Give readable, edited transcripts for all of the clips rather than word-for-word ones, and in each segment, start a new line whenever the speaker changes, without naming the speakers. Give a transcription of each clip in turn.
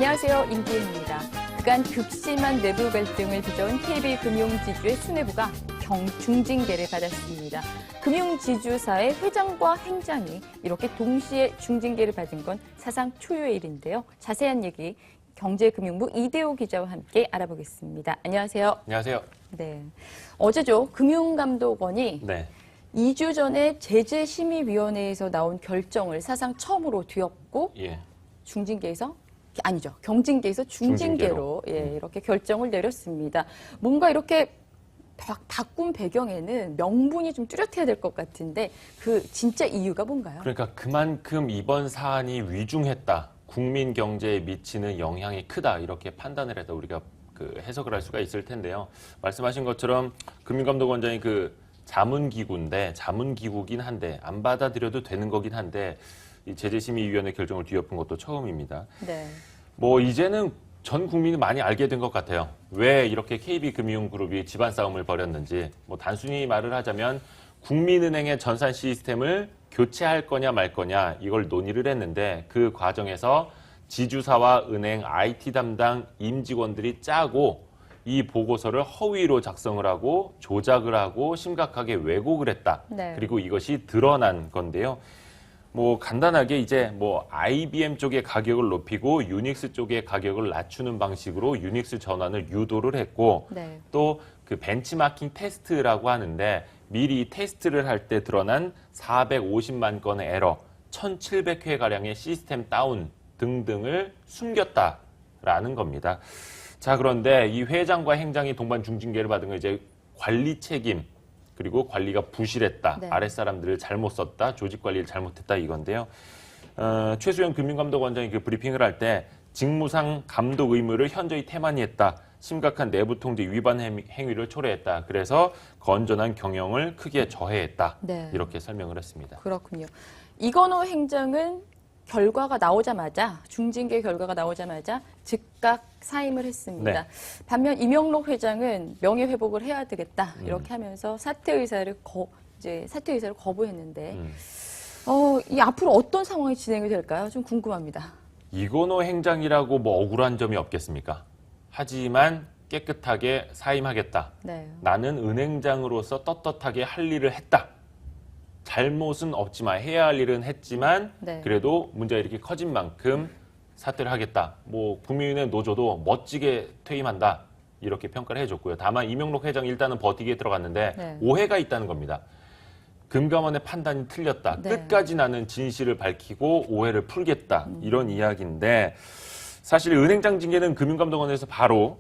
안녕하세요. 임기훈입니다. 그간 극심한 내부 갈등을 빚어온 KB금융지주의 수뇌부가 중징계를 받았습니다. 금융지주사의 회장과 행장이 이렇게 동시에 중징계를 받은 건 사상 초유의 일인데요. 자세한 얘기 경제금융부 이대호 기자와 함께 알아보겠습니다. 안녕하세요.
안녕하세요.
네, 어제죠. 금융감독원이 2주 전에 제재심의위원회에서 나온 결정을 사상 처음으로 뒤엎고 중징계에서 아니죠. 경징계에서 중징계로 이렇게 결정을 내렸습니다. 뭔가 이렇게 바꾼 배경에는 명분이 좀 뚜렷해야 될 것 같은데 그 진짜 이유가 뭔가요?
그러니까 그만큼 이번 사안이 위중했다. 국민 경제에 미치는 영향이 크다. 이렇게 판단을 해서 우리가 해석을 할 수가 있을 텐데요. 말씀하신 것처럼 금융감독원장이 자문기구인데 자문기구긴 한데 안 받아들여도 되는 거긴 한데 이 제재심의위원회 결정을 뒤엎은 것도 처음입니다.
네.
이제는 전 국민이 많이 알게 된 것 같아요. 왜 이렇게 KB금융그룹이 집안 싸움을 벌였는지. 단순히 말을 하자면 국민은행의 전산 시스템을 교체할 거냐 말 거냐 이걸 논의를 했는데 그 과정에서 지주사와 은행 IT 담당 임직원들이 짜고 이 보고서를 허위로 작성을 하고 조작을 하고 심각하게 왜곡을 했다.
네.
그리고 이것이 드러난 건데요. 간단하게 이제 IBM 쪽의 가격을 높이고 유닉스 쪽의 가격을 낮추는 방식으로 유닉스 전환을 유도를 했고 또 그 벤치마킹 테스트라고 하는데 미리 테스트를 할 때 드러난 450만 건의 에러, 1,700회 가량의 시스템 다운 등등을 숨겼다라는 겁니다. 자, 그런데 이 회장과 행장이 동반 중징계를 받은 건 이제 관리 책임 그리고 관리가 부실했다, 아랫사람들을 잘못 썼다, 조직 관리를 잘못했다 이건데요. 최수영 금융감독원장이 브리핑을 할 때 직무상 감독 의무를 현저히 태만히 했다. 심각한 내부 통제 위반 행위를 초래했다. 그래서 건전한 경영을 크게 저해했다. 이렇게 설명을 했습니다.
그렇군요. 이건호 행장은 결과가 나오자마자 중징계 결과가 나오자마자 즉각 사임을 했습니다. 반면 이명록 회장은 명예회복을 해야 되겠다 이렇게 하면서 사퇴 의사를 거부했는데 이 앞으로 어떤 상황이 진행이 될까요? 좀 궁금합니다.
이건호 행장이라고 억울한 점이 없겠습니까? 하지만 깨끗하게 사임하겠다. 나는 은행장으로서 떳떳하게 할 일을 했다. 잘못은 없지만 해야 할 일은 했지만 그래도 문제가 이렇게 커진 만큼 사퇴를 하겠다. 국민은행 노조도 멋지게 퇴임한다. 이렇게 평가를 해줬고요. 다만 이명록 회장 일단은 버티기에 들어갔는데 오해가 있다는 겁니다. 금감원의 판단이 틀렸다. 끝까지 나는 진실을 밝히고 오해를 풀겠다. 이런 이야기인데 사실 은행장 징계는 금융감독원에서 바로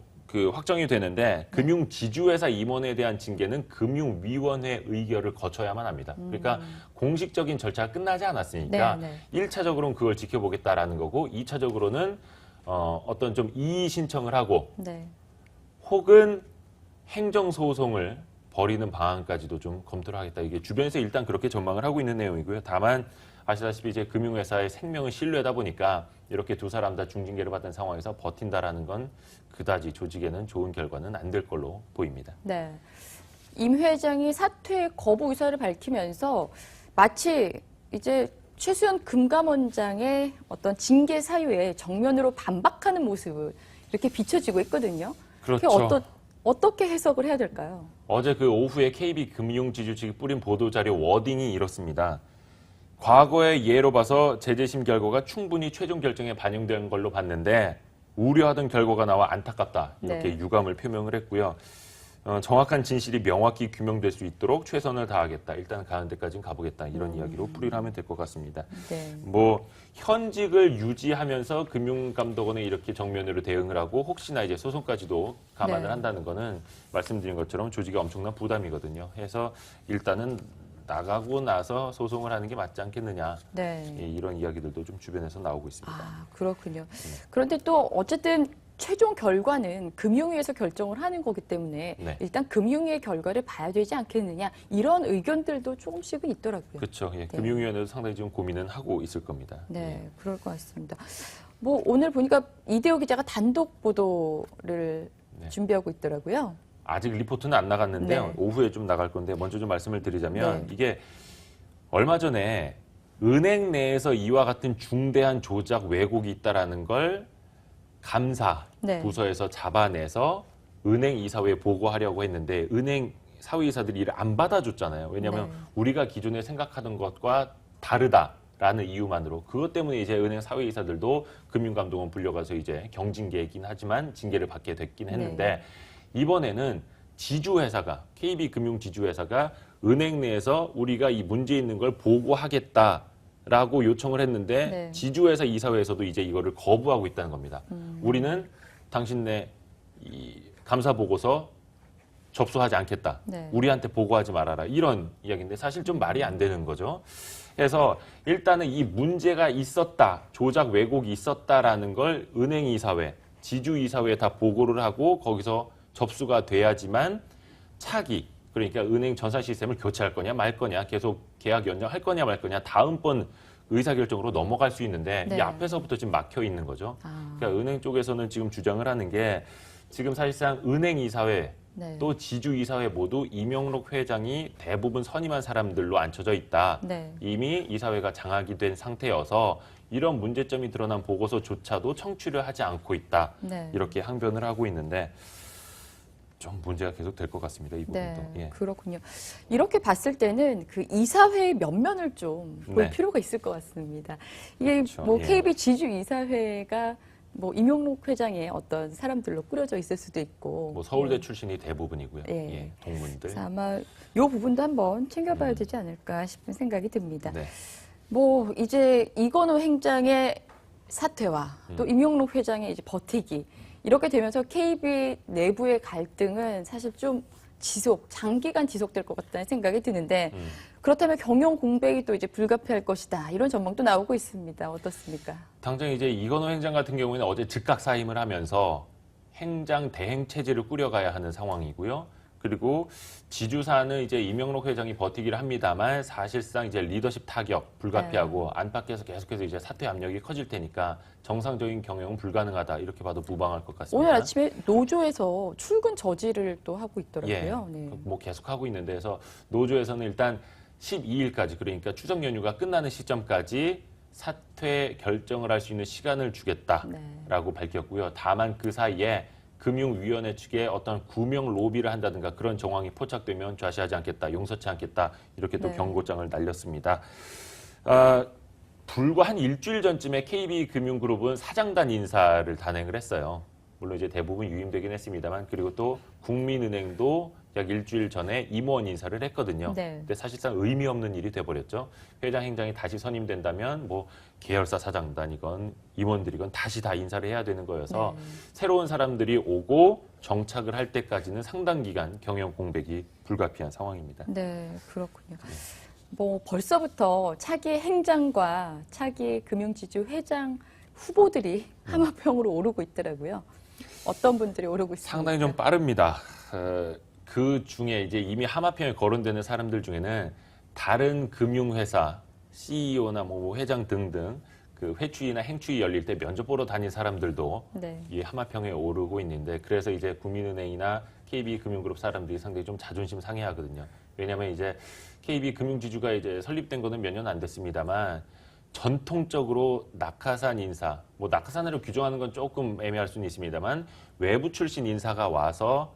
확정이 되는데 금융지주회사 임원에 대한 징계는 금융위원회 의결을 거쳐야만 합니다. 그러니까 공식적인 절차가 끝나지 않았으니까 1차적으로는 그걸 지켜보겠다라는 거고 2차적으로는 어떤 좀 이의 신청을 하고 혹은 행정소송을 벌이는 방안까지도 좀 검토를 하겠다. 이게 주변에서 일단 그렇게 전망을 하고 있는 내용이고요. 다만 아시다시피 이제 금융회사의 생명은 신뢰다 보니까 이렇게 두 사람 다 중징계를 받은 상황에서 버틴다라는 건 그다지 조직에는 좋은 결과는 안 될 걸로 보입니다.
네. 임 회장이 사퇴 거부 의사를 밝히면서 마치 이제 최수연 금감원장의 어떤 징계 사유에 정면으로 반박하는 모습을 이렇게 비춰지고 있거든요.
그렇죠.
어떻게 해석을 해야 될까요?
어제 오후에 KB금융지주 측이 뿌린 보도자료 워딩이 이렇습니다. 과거의 예로 봐서 제재심 결과가 충분히 최종 결정에 반영된 걸로 봤는데 우려하던 결과가 나와 안타깝다. 이렇게 유감을 표명을 했고요. 정확한 진실이 명확히 규명될 수 있도록 최선을 다하겠다. 일단 가는 데까지는 가보겠다. 이런 이야기로 풀이를 하면 될 것 같습니다. 현직을 유지하면서 금융감독원에 이렇게 정면으로 대응을 하고 혹시나 이제 소송까지도 감안을 한다는 거는 말씀드린 것처럼 조직에 엄청난 부담이거든요. 해서 일단은 나가고 나서 소송을 하는 게 맞지 않겠느냐. 이런 이야기들도 좀 주변에서 나오고 있습니다.
아, 그렇군요. 그런데 또 어쨌든 최종 결과는 금융위에서 결정을 하는 거기 때문에 일단 금융위의 결과를 봐야 되지 않겠느냐. 이런 의견들도 조금씩은 있더라고요.
그렇죠. 금융위원회도 상당히 좀 고민은 하고 있을 겁니다.
그럴 것 같습니다. 오늘 보니까 이대호 기자가 단독 보도를 준비하고 있더라고요.
아직 리포트는 안 나갔는데요. 오후에 좀 나갈 건데 먼저 좀 말씀을 드리자면 이게 얼마 전에 은행 내에서 이와 같은 중대한 조작 왜곡이 있다라는 걸 감사
네.
부서에서 잡아내서 은행 이사회에 보고하려고 했는데 은행 사회이사들이 이를 안 받아줬잖아요. 왜냐하면
네.
우리가 기존에 생각하던 것과 다르다라는 이유만으로 그것 때문에 이제 은행 사회이사들도 금융감독원 불려가서 이제 경징계이긴 하지만 징계를 받게 됐긴 했는데
네.
이번에는 지주회사가 KB금융지주회사가 은행 내에서 우리가 이 문제 있는 걸 보고하겠다라고 요청을 했는데
네.
지주회사 이사회에서도 이제 이거를 거부하고 있다는 겁니다. 우리는 당신네 이 감사 보고서 접수하지 않겠다.
네.
우리한테 보고하지 말아라. 이런 이야기인데 사실 좀 말이 안 되는 거죠. 그래서 일단은 이 문제가 있었다. 조작 왜곡이 있었다라는 걸 은행이사회, 지주이사회에 다 보고를 하고 거기서 접수가 돼야지만 차기, 그러니까 은행 전산 시스템을 교체할 거냐 말 거냐, 계속 계약 연장할 거냐 말 거냐, 다음번 의사결정으로 넘어갈 수 있는데
네.
이 앞에서부터 지금 막혀 있는 거죠. 그러니까 은행 쪽에서는 지금 주장을 하는 게 지금 사실상 은행이사회
네.
또 지주이사회 모두 이명록 회장이 대부분 선임한 사람들로 앉혀져 있다.
네.
이미 이사회가 장악이 된 상태여서 이런 문제점이 드러난 보고서조차도 청취를 하지 않고 있다.
네.
이렇게 항변을 하고 있는데 좀 문제가 계속 될 것 같습니다. 이 부분도.
네,
예.
그렇군요. 이렇게 봤을 때는 그 이사회의 면면을 좀 볼
네.
필요가 있을 것 같습니다. 이게
그렇죠.
뭐
예.
KB 지주 이사회가 뭐 임용록 회장의 어떤 사람들로 꾸려져 있을 수도 있고
뭐 서울대 출신이 대부분이고요.
예.
예, 동문들.
그래서 아마 이 부분도 한번 챙겨봐야 되지 않을까 싶은 생각이 듭니다.
네.
뭐 이제 이건호 행장의 사퇴와 또 임용록 회장의 이제 버티기 이렇게 되면서 KB 내부의 갈등은 사실 좀 장기간 지속될 것 같다는 생각이 드는데 그렇다면 경영 공백이 또 이제 불가피할 것이다 이런 전망도 나오고 있습니다. 어떻습니까?
당장 이제 이건호 행장 같은 경우에는 어제 즉각 사임을 하면서 행장 대행 체제를 꾸려가야 하는 상황이고요. 그리고 지주사는 이제 이명록 회장이 버티기를 합니다만 사실상 이제 리더십 타격 불가피하고 안팎에서 계속해서 이제 사퇴 압력이 커질 테니까 정상적인 경영은 불가능하다 이렇게 봐도 무방할 것 같습니다.
오늘 아침에 노조에서 출근 저지를 또 하고 있더라고요.
예,
네.
뭐 계속 하고 있는데 그래서 노조에서는 일단 12일까지 그러니까 추석 연휴가 끝나는 시점까지 사퇴 결정을 할 수 있는 시간을 주겠다라고 밝혔고요. 다만 그 사이에 금융위원회 측에 어떤 구명 로비를 한다든가 그런 정황이 포착되면 좌시하지 않겠다, 용서치 않겠다 이렇게 또
네.
경고장을 날렸습니다. 불과 한 일주일 전쯤에 KB금융그룹은 사장단 인사를 단행을 했어요. 물론 이제 대부분 유임되긴 했습니다만 그리고 또 국민은행도 약 일주일 전에 임원 인사를 했거든요.
네.
근데 사실상 의미 없는 일이 돼버렸죠. 회장 행장이 다시 선임된다면 뭐 계열사 사장단이건 임원들이건 다시 다 인사를 해야 되는 거여서
네.
새로운 사람들이 오고 정착을 할 때까지는 상당 기간 경영 공백이 불가피한 상황입니다.
네, 그렇군요. 뭐 벌써부터 차기 행장과 차기 금융지주 회장 후보들이 하마평으로 오르고 있더라고요. 어떤 분들이 오르고 있습니까?
상당히 좀 빠릅니다. 그 중에 이제 이미 하마평에 거론되는 사람들 중에는 다른 금융회사 CEO나 뭐 회장 등등 그 회추위나 행추위 열릴 때 면접 보러 다닌 사람들도
네.
이 하마평에 오르고 있는데 그래서 이제 국민은행이나 KB금융그룹 사람들이 상당히 좀 자존심 상해하거든요. 왜냐하면 이제 KB금융지주가 이제 설립된 거는 몇 년 안 됐습니다만 전통적으로 낙하산 인사, 뭐 낙하산으로 규정하는 건 조금 애매할 수는 있습니다만 외부 출신 인사가 와서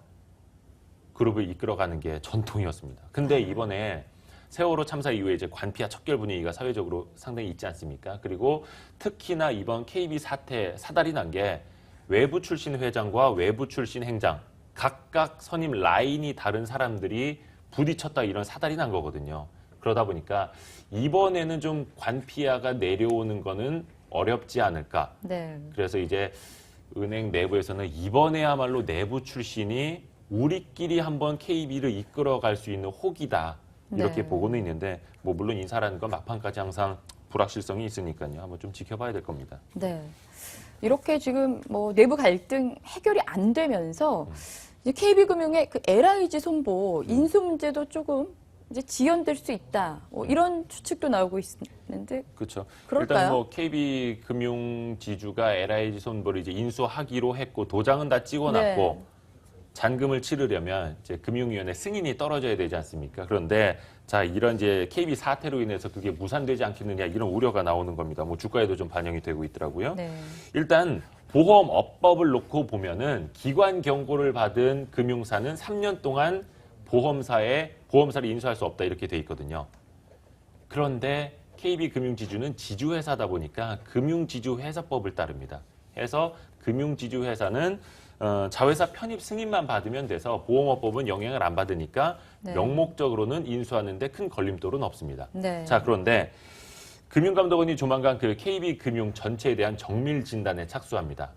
그룹을 이끌어가는 게 전통이었습니다. 근데 이번에 세월호 참사 이후에 이제 관피와 척결 분위기가 사회적으로 상당히 있지 않습니까? 그리고 특히나 이번 KB 사태 사달이 난 게 외부 출신 회장과 외부 출신 행장 각각 선임 라인이 다른 사람들이 부딪혔다 이런 사달이 난 거거든요. 그러다 보니까 이번에는 좀 관피아가 내려오는 거는 어렵지 않을까.
네.
그래서 이제 은행 내부에서는 이번에야말로 내부 출신이 우리끼리 한번 KB를 이끌어갈 수 있는 혹이다. 이렇게
네.
보고는 있는데 뭐 물론 인사라는 건 막판까지 항상 불확실성이 있으니까요. 한번 좀 지켜봐야 될 겁니다.
네. 이렇게 지금 뭐 내부 갈등 해결이 안 되면서 이제 KB금융의 그 LIG 손보 인수 문제도 조금 이제 지연될 수 있다. 이런 추측도 나오고 있는데
그렇죠.
그럴까요?
일단 뭐 KB금융지주가 LIG 손보를 이제 인수하기로 했고 도장은 다 찍어놨고
네.
잔금을 치르려면 이제 금융위원회 승인이 떨어져야 되지 않습니까? 그런데 자, 이런 이제 KB 사태로 인해서 그게 무산되지 않겠느냐 이런 우려가 나오는 겁니다. 뭐 주가에도 좀 반영이 되고 있더라고요.
네.
일단 보험업법을 놓고 보면은 기관 경고를 받은 금융사는 3년 동안 보험사를 인수할 수 없다 이렇게 돼 있거든요. 그런데 KB금융지주는 지주회사다 보니까 금융지주회사법을 따릅니다. 해서 금융지주회사는 자회사 편입 승인만 받으면 돼서 보험업법은 영향을 안 받으니까
네.
명목적으로는 인수하는 데 큰 걸림돌은 없습니다.
네.
자, 그런데 금융감독원이 조만간 그 KB금융 전체에 대한 정밀 진단에 착수합니다.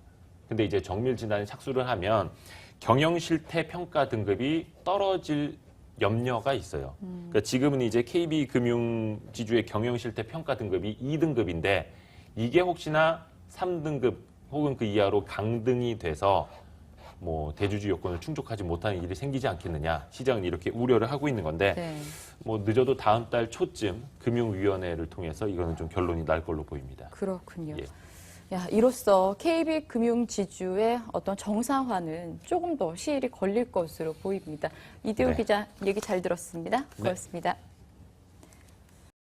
근데 이제 정밀 진단에 착수를 하면 경영실태 평가 등급이 떨어질 염려가 있어요. 그러니까 지금은 이제 KB금융지주의 경영실태 평가 등급이 2등급인데 이게 혹시나 3등급 혹은 그 이하로 강등이 돼서 뭐 대주주 요건을 충족하지 못하는 일이 생기지 않겠느냐. 시장은 이렇게 우려를 하고 있는 건데
네.
뭐 늦어도 다음 달 초쯤 금융위원회를 통해서 이거는 좀 결론이 날 걸로 보입니다.
그렇군요.
예.
야, 이로써 KB금융지주의 어떤 정상화는 조금 더 시일이 걸릴 것으로 보입니다. 이대호
네.
기자 얘기 잘 들었습니다.
네.
고맙습니다.